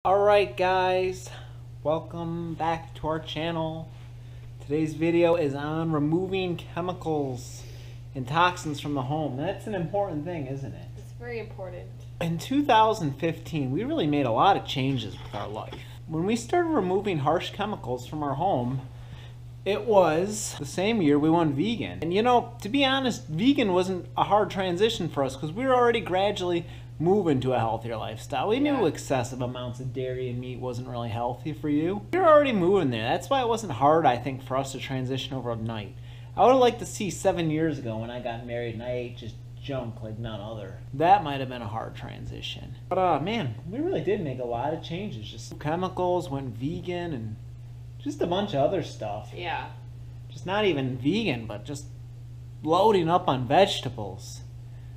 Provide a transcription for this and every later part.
Alright guys, welcome back to our channel. Today's video is on removing chemicals and toxins from the home. That's an important thing, isn't it? It's very important. In 2015, we really made a lot of changes with our life. When we started removing harsh chemicals from our home, it was the same year we went vegan. And you know, to be honest, vegan wasn't a hard transition for us because we were already gradually moving to a healthier lifestyle. We knew excessive amounts of dairy and meat wasn't really healthy for you. We were already moving there. That's why it wasn't hard, I think, for us to transition overnight. I would have liked to see 7 years ago when I got married and I ate just junk like none other. That might have been a hard transition. But man, we really did make a lot of changes. Just chemicals, went vegan, and just a bunch of other stuff. Yeah. Just not even vegan, but just loading up on vegetables.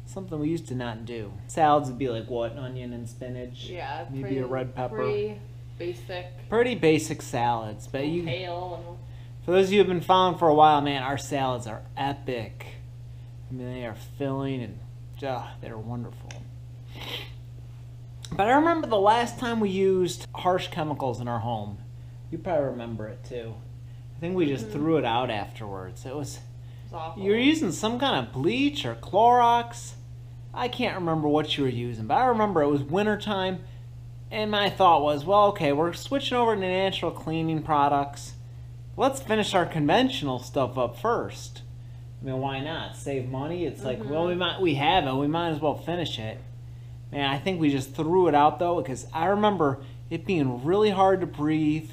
Something we used to not do. Salads would be like what? Onion and spinach? Yeah. Maybe a red pepper. Pretty basic. Pretty basic salads. But you, kale. for those of you who have been following for a while, man, our salads are epic. I mean, they are filling and they're wonderful. But I remember the last time we used harsh chemicals in our home. You probably remember it too. I think we just threw it out afterwards. It was awful. You were using some kind of bleach or Clorox. I can't remember what you were using, but I remember it was wintertime, and my thought was, well, okay, we're switching over to natural cleaning products. Let's finish our conventional stuff up first. I mean, why not? Save money. It's like, well, we have it. We might as well finish it. Man, I think we just threw it out, though, because I remember it being really hard to breathe.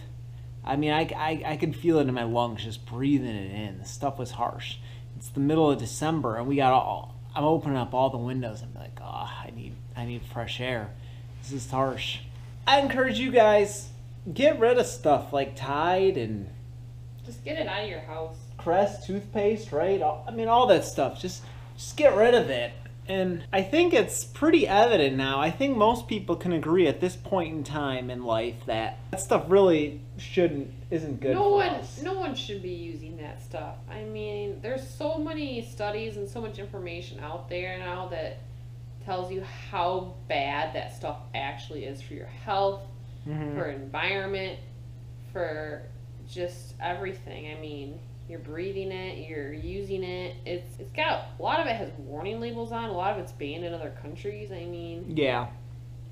I mean, I could feel it in my lungs just breathing it in. The stuff was harsh. It's the middle of December, and we got I'm opening up all the windows and be like, oh, I need fresh air. This is harsh. I encourage you guys, get rid of stuff like Tide and just get it out of your house. Crest toothpaste, right? I mean, all that stuff. Just get rid of it. And I think it's pretty evident now. I think most people can agree at this point in time in life that stuff really isn't good for us. No one should be using that stuff. I mean, there's so many studies and so much information out there now that tells you how bad that stuff actually is for your health, for environment, for just everything. I mean, you're breathing it, you're using it. It's got, a lot of it has warning labels on, a lot of it's banned in other countries. I mean, yeah.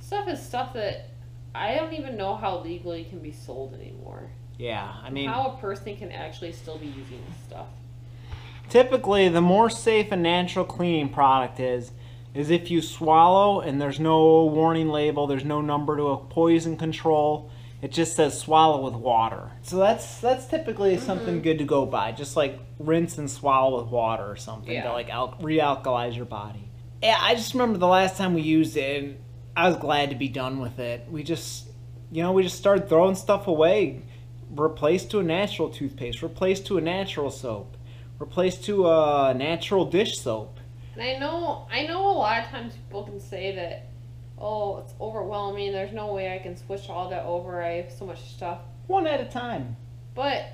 Stuff is stuff that I don't even know how legally can be sold anymore. Yeah, I mean, how a person can actually still be using this stuff. Typically, the more safe a natural cleaning product is if you swallow and there's no warning label, there's no number to a poison control. It just says swallow with water. So that's typically something good to go by. Just like rinse and swallow with water or something to like re-alkalize your body. Yeah, I just remember the last time we used it, and I was glad to be done with it. We just started throwing stuff away. Replaced to a natural toothpaste. Replaced to a natural soap. Replaced to a natural dish soap. And I know a lot of times people can say that, oh, it's overwhelming, there's no way I can switch all that over, I have so much stuff. One at a time. But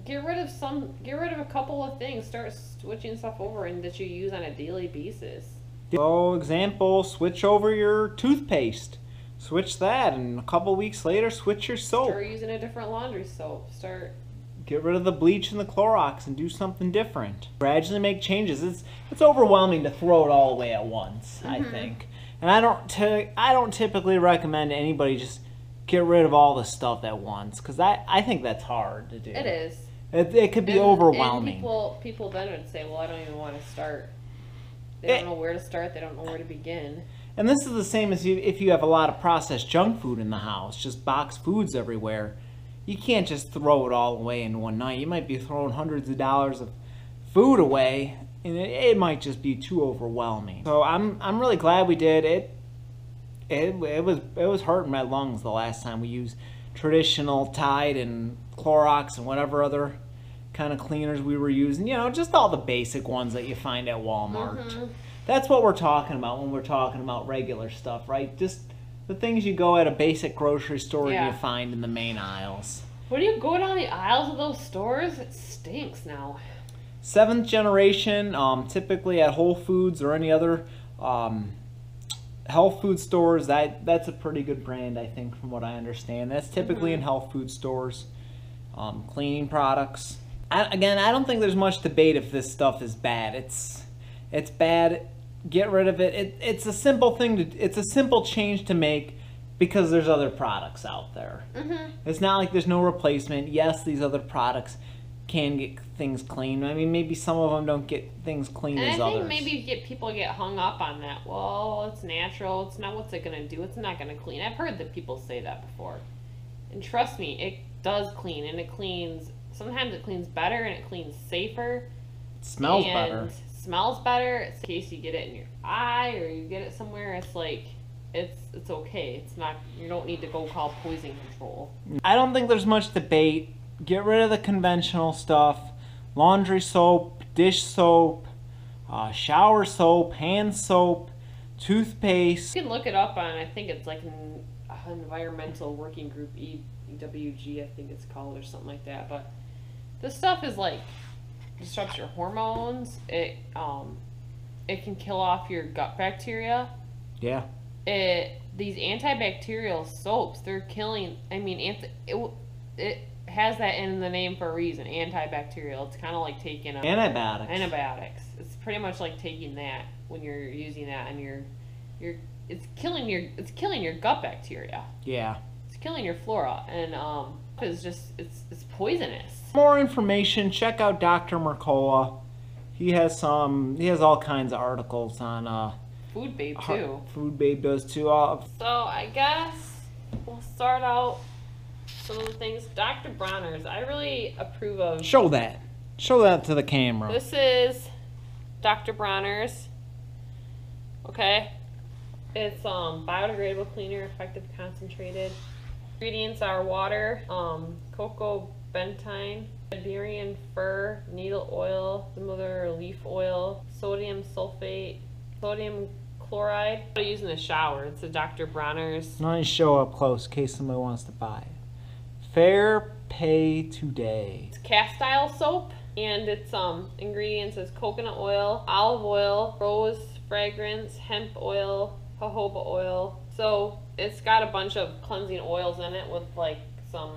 get rid of a couple of things. Start switching stuff over and that you use on a daily basis. So, example, switch over your toothpaste. Switch that, and a couple weeks later, switch your soap. Start using a different laundry soap. Get rid of the bleach and the Clorox and do something different. Gradually make changes. It's overwhelming to throw it all away at once, I think. And I don't typically recommend anybody just get rid of all the stuff at once, because I think that's hard to do. It is. It could be overwhelming. And people then would say, well, I don't even want to start. They don't know where to start. They don't know where to begin. And this is the same as if you have a lot of processed junk food in the house, just boxed foods everywhere. You can't just throw it all away in one night. You might be throwing hundreds of dollars of food away, and it might just be too overwhelming. So I'm really glad we did it. It was hurting my lungs the last time we used traditional Tide and Clorox and whatever other kind of cleaners we were using. You know, just all the basic ones that you find at Walmart. That's what we're talking about when we're talking about regular stuff, right? Just the things you go at a basic grocery store and you find in the main aisles. When you go down the aisles of those stores, it stinks now. 7th generation, typically at Whole Foods or any other health food stores, that's a pretty good brand, I think, from what I understand. That's typically in health food stores. Cleaning products. Again, I don't think there's much debate if this stuff is bad. It's bad. Get rid of it. It's a simple thing it's a simple change to make because there's other products out there. It's not like there's no replacement. Yes, these other products can get things clean. I mean, maybe some of them don't get things clean as others. I think maybe people get hung up on that. Well, it's natural. It's not, what's it going to do? It's not going to clean. I've heard that people say that before. And trust me, it does clean, and it cleans. Sometimes it cleans better, and it cleans safer. It smells better. Smells better. It's in case you get it in your eye or you get it somewhere. It's like it's okay. It's not. You don't need to go call poison control. I don't think there's much debate. Get rid of the conventional stuff. Laundry soap, dish soap, shower soap, hand soap, toothpaste. You can look it up on. I think it's like an environmental working group, EWG, I think it's called, or something like that. But this stuff is like disrupts your hormones. It can kill off your gut bacteria. Yeah. These antibacterial soaps, they're killing. I mean, it has that in the name for a reason. Antibacterial. It's kind of like taking antibiotics. It's pretty much like taking that when you're using that, and it's killing your gut bacteria. Yeah. It's killing your flora, and it's poisonous. More information, check out Dr. Mercola. He has all kinds of articles on Food Babe too. Food Babe does too. So I guess we'll start out some of the things. Dr. Bronner's, I really approve of. Show that to the camera. This is Dr. Bronner's. Okay. It's biodegradable cleaner, effective concentrated. Ingredients are water, cocoa bentine, Siberian fir, needle oil, similar leaf oil, sodium sulfate, sodium chloride. I use in the shower. It's a Dr. Bronner's. Let me show up close in case somebody wants to buy it. Fair pay today. It's cast style soap, and its ingredients is coconut oil, olive oil, rose fragrance, hemp oil, jojoba oil. So it's got a bunch of cleansing oils in it with like some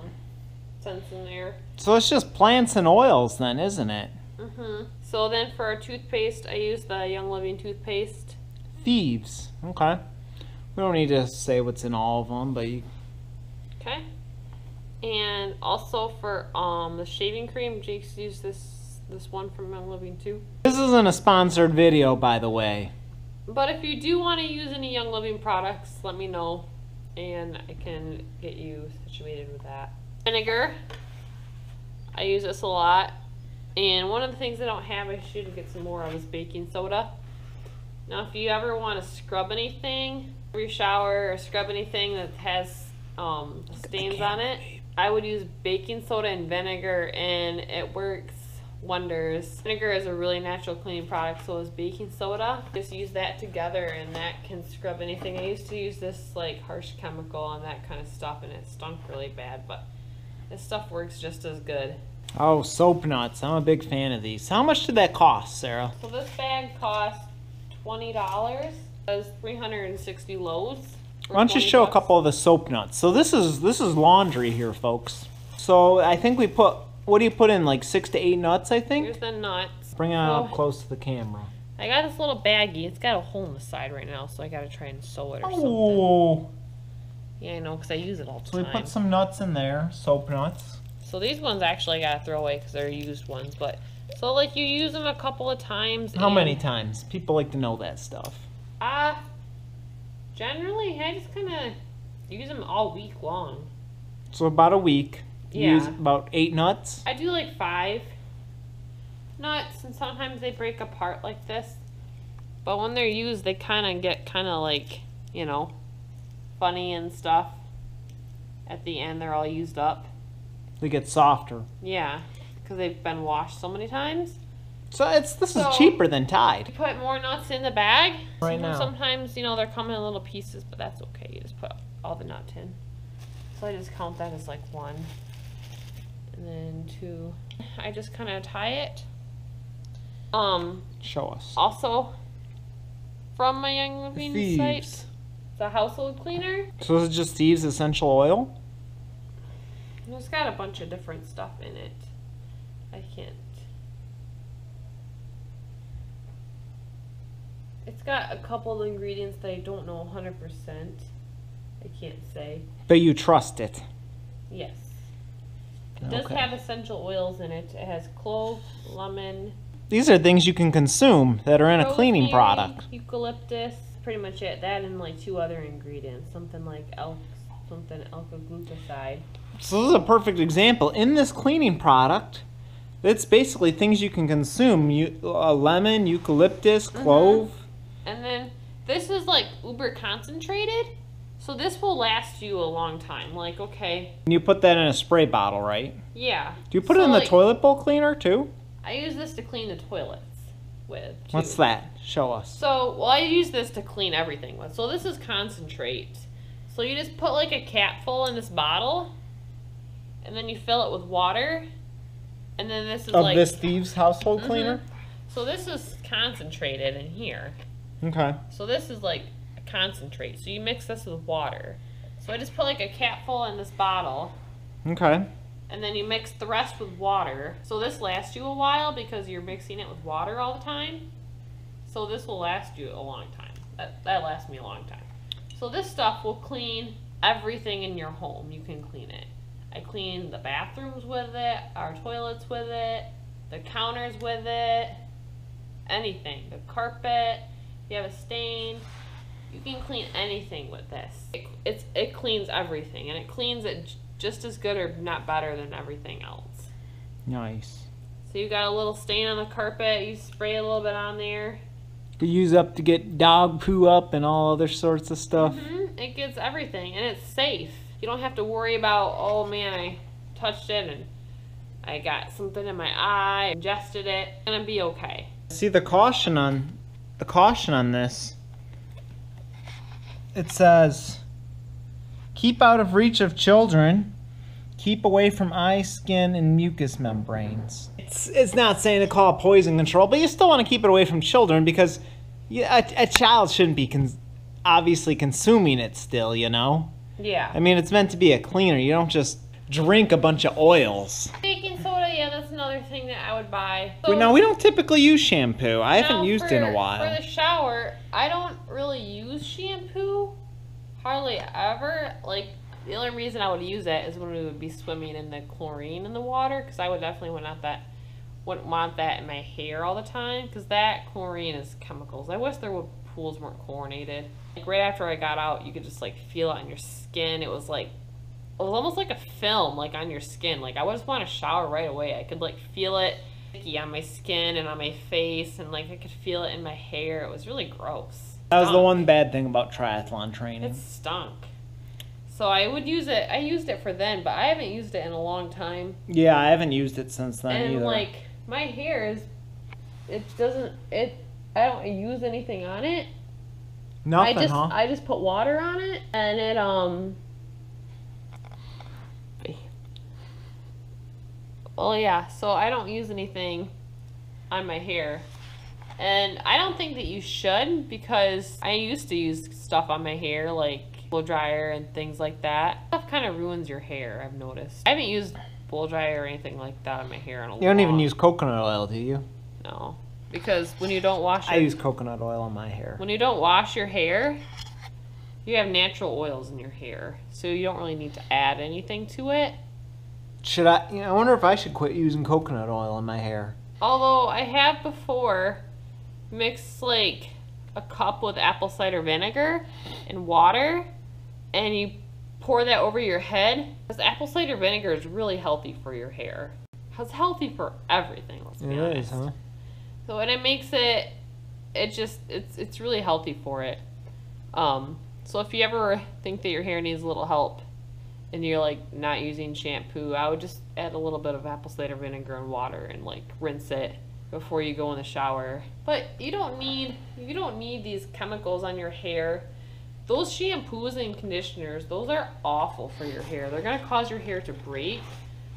scents in there. So it's just plants and oils then, isn't it? So then for our toothpaste, I use the Young Living toothpaste. Thieves. Okay. We don't need to say what's in all of them, but you... Okay. And also for the shaving cream, Jake's used this one from Young Living too. This isn't a sponsored video, by the way. But if you do want to use any Young Living products, let me know, and I can get you situated with that. Vinegar. I use this a lot. And one of the things I don't have, I should get some more of, is baking soda. Now, if you ever want to scrub anything, your shower, or scrub anything that has stains on it, I would use baking soda and vinegar, and it works wonders. Vinegar is a really natural cleaning product, so is baking soda. Just use that together, and that can scrub anything. I used to use this like harsh chemical and that kind of stuff, and it stunk really bad, but this stuff works just as good. Oh, soap nuts. I'm a big fan of these. How much did that cost, Sarah? So this bag cost $20. It was 360 loaves. Why don't you show a couple of the soap nuts? So this is laundry here, folks. So I think we put, what do you put in, like 6 to 8 nuts, I think? Here's the nuts. Bring it up close to the camera. I got this little baggie. It's got a hole in the side right now, so I gotta try and sew it or something. Yeah, I know, because I use it all the time. So we put some nuts in there, soap nuts. So these ones actually I gotta throw away because they're used ones, but so like you use them a couple of times. How many times? People like to know that stuff. Generally I just kind of use them all week long. So about a week. Yeah. Use about 8 nuts. I do like 5 nuts, and sometimes they break apart like this. But when they're used, they kind of get like, you know, funny and stuff. At the end, they're all used up. They get softer. Yeah, because they've been washed so many times. So this is cheaper than Tide. You put more nuts in the bag. Right now. Sometimes, you know, they're coming in little pieces, but that's okay. You just put all the nuts in. So I just count that as like 1. And then 2. I just kind of tie it. Show us. Also, from my Young Living site, It's a household cleaner. So this is just Steve's essential oil? It's got a bunch of different stuff in it. I can't. It's got a couple of ingredients that I don't know 100%. I can't say. But you trust it? Yes. It does have essential oils in it. It has clove, lemon. These are things you can consume that are in a cleaning rosemary, product. Eucalyptus. Pretty much it. That and like 2 other ingredients. Something like alpha-glucoside. So this is a perfect example. In this cleaning product, it's basically things you can consume. Lemon, eucalyptus, clove. And then this is like uber concentrated. So this will last you a long time. Like, okay. And you put that in a spray bottle, right? Yeah. Do you put it in the toilet bowl cleaner too? I use this to clean the toilets with. Too. What's that? Show us. So, well, I use this to clean everything with. So this is concentrate. So you just put like a cap full in this bottle, and then you fill it with water, and then this is of this Thieves household cleaner? So this is concentrated in here. Okay. So this is like a concentrate. So you mix this with water. So I just put like a cap full in this bottle. Okay. And then you mix the rest with water. So this lasts you a while because you're mixing it with water all the time. So this will last you a long time. That lasts me a long time. So this stuff will clean everything in your home. You can clean it. I clean the bathrooms with it, our toilets with it, the counters with it, anything. The carpet, if you have a stain, you can clean anything with this. It cleans everything, and it cleans it just as good or not better than everything else. Nice. So you got a little stain on the carpet, you spray a little bit on there. To use up to get dog poo up and all other sorts of stuff. It gets everything, and it's safe. You don't have to worry about, oh man, I touched it and I got something in my eye, ingested it. It's gonna be okay. See the caution on this. It says, keep out of reach of children. Keep away from eye, skin, and mucous membranes. It's not saying to call it poison control, but you still want to keep it away from children because a child shouldn't be obviously consuming it still, you know? Yeah. I mean, it's meant to be a cleaner. You don't just drink a bunch of oils. Baking soda, yeah, that's another thing that I would buy. So, Now, we don't typically use shampoo. I haven't used it in a while. For the shower, I don't really use shampoo. Hardly ever. Like, the only reason I would use it is when we would be swimming in the chlorine in the water, because I would definitely wouldn't want that in my hair all the time, because that chlorine is chemicals. I wish pools weren't chlorinated. Like right after I got out, you could just like feel it on your skin. It was almost like a film, like on your skin. Like I would just want to shower right away. I could like feel it on my skin and on my face, and like I could feel it in my hair. It was really gross. That was the one bad thing about triathlon training. It stunk. So I would use it. I used it for then, but I haven't used it in a long time. Yeah, I haven't used it since then and either. Like my hair I don't use anything on it. Nothing, I just put water on it, and it well, yeah, so I don't use anything on my hair. And I don't think that you should, because I used to use stuff on my hair, like blow dryer and things like that. Stuff kind of ruins your hair, I've noticed. I haven't used blow dryer or anything like that on my hair in a long time. You don't even use coconut oil, do you? No. Because when you don't wash I use coconut oil on my hair. When you don't wash your hair, you have natural oils in your hair. So you don't really need to add anything to it. Should I? I wonder if I should quit using coconut oil in my hair. Although I have before mixed like a cup with apple cider vinegar and water, and you pour that over your head. Because apple cider vinegar is really healthy for your hair. It's healthy for everything, let's be honest. It is, huh? So and it makes it's really healthy for it. So if you ever think that your hair needs a little help and you're like not using shampoo, I would just add a little bit of apple cider vinegar and water and like rinse it before you go in the shower. But you don't need these chemicals on your hair. Those shampoos and conditioners, those are awful for your hair. They're gonna cause your hair to break.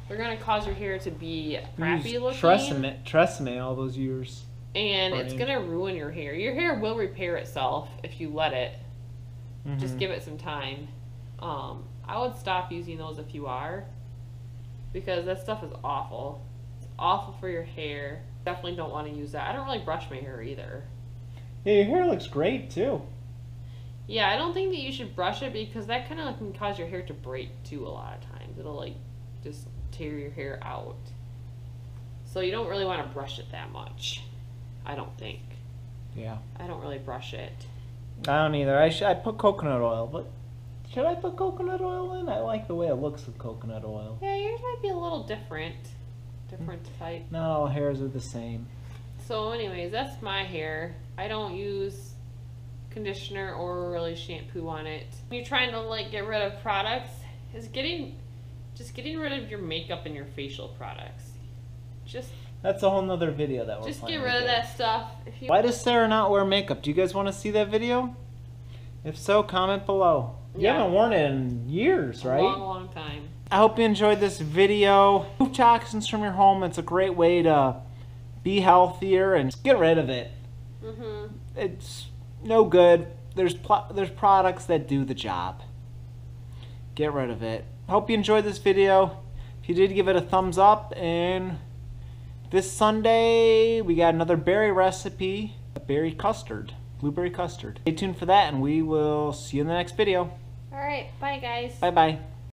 They're gonna cause your hair to be crappy looking. Tresemme all those years. And it's gonna ruin your hair. Your hair will repair itself if you let it. Just give it some time. I would stop using those if you are, because that stuff is awful. It's awful for your hair. Definitely don't want to use that. I don't really brush my hair either. Yeah, your hair looks great too. Yeah, I don't think that you should brush it because that kind of can cause your hair to break too a lot of times. It'll like just tear your hair out. So you don't really want to brush it that much, I don't think. Yeah. I don't really brush it. I don't either. I put coconut oil, but should I put coconut oil in? I like the way it looks with coconut oil. Yeah, yours might be a little different. Different type. Not all hairs are the same. So anyways, that's my hair. I don't use conditioner or really shampoo on it. When you're trying to like get rid of products, is just getting rid of your makeup and your facial products. That's a whole nother video that we're just planning get rid of that stuff. Why does Sarah not wear makeup? Do you guys want to see that video? If so, comment below. You haven't worn it in years, right? A long, long time. I hope you enjoyed this video. Remove toxins from your home. It's a great way to be healthier and get rid of it. It's no good. There's products that do the job. Get rid of it. Hope you enjoyed this video. If you did, give it a thumbs up. And this Sunday, we got another berry recipe, a berry custard, blueberry custard. Stay tuned for that, and we will see you in the next video. All right, bye guys. Bye-bye.